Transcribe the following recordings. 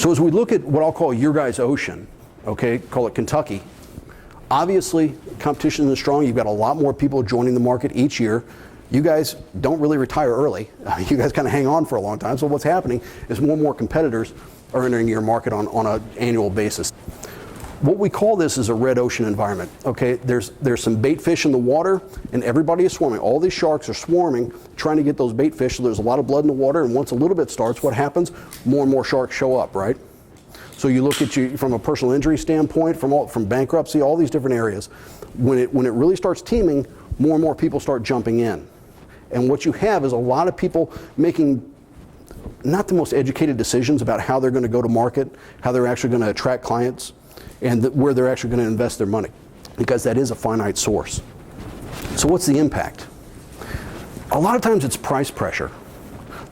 So as we look at what I'll call your guys' ocean, okay, call it Kentucky, obviously competition is strong. You've got a lot more people joining the market each year. You guys don't really retire early. You guys kind of hang on for a long time. So what's happening is more and more competitors are entering your market on an annual basis. What we call this is a red ocean environment. Okay, there's some bait fish in the water, and everybody is swarming. All these sharks are swarming, trying to get those bait fish. So there's a lot of blood in the water, and once a little bit starts, what happens? More and more sharks show up, right? So you look at you from a personal injury standpoint, from bankruptcy, all these different areas. When it really starts teeming, more and more people start jumping in, and what you have is a lot of people making not the most educated decisions about how they're going to go to market, how they're actually going to attract clients, and where they're actually going to invest their money, because that is a finite source. So what's the impact? A lot of times it's price pressure.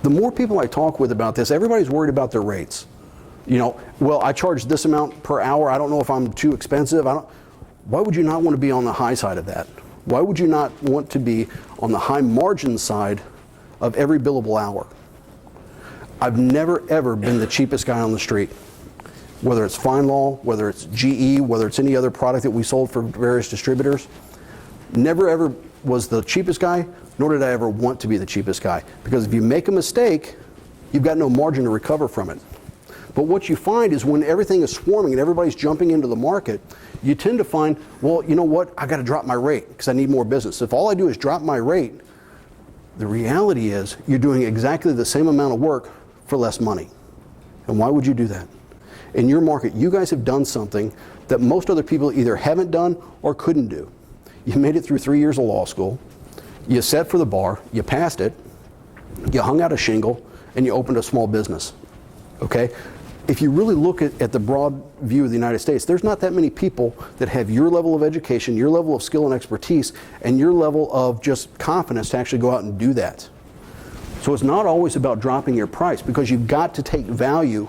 The more people I talk with about this, everybody's worried about their rates. You know, well, I charge this amount per hour. I don't know if I'm too expensive. Why would you not want to be on the high side of that? Why would you not want to be on the high margin side of every billable hour? I've never ever been the cheapest guy on the street. Whether it's FindLaw, whether it's GE, whether it's any other product that we sold for various distributors, never ever was the cheapest guy, nor did I ever want to be the cheapest guy. Because if you make a mistake, you've got no margin to recover from it. But what you find is when everything is swarming and everybody's jumping into the market, you tend to find, well, you know what, I got to drop my rate because I need more business. If all I do is drop my rate, the reality is you're doing exactly the same amount of work for less money. And why would you do that? In your market, you guys have done something that most other people either haven't done or couldn't do. You made it through 3 years of law school, you sat for the bar, you passed it, you hung out a shingle, and you opened a small business. Okay? If you really look at the broad view of the United States, there's not that many people that have your level of education, your level of skill and expertise, and your level of just confidence to actually go out and do that. So it's not always about dropping your price, because you've got to take value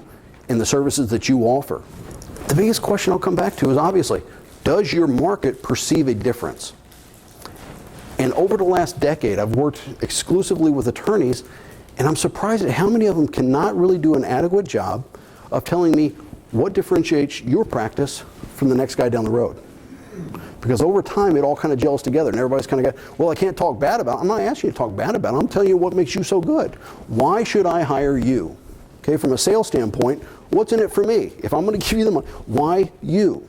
in the services that you offer. The biggest question I'll come back to is obviously, does your market perceive a difference? And over the last decade, I've worked exclusively with attorneys, and I'm surprised at how many of them cannot really do an adequate job of telling me what differentiates your practice from the next guy down the road. Because over time, it all kind of gels together, and everybody's kind of got, well, I can't talk bad about it. I'm not asking you to talk bad about it. I'm telling you what makes you so good. Why should I hire you? Okay, from a sales standpoint, what's in it for me? If I'm going to give you the money, why you?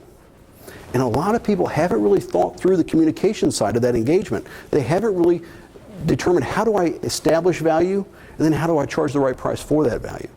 And a lot of people haven't really thought through the communication side of that engagement. They haven't really determined, how do I establish value, and then how do I charge the right price for that value?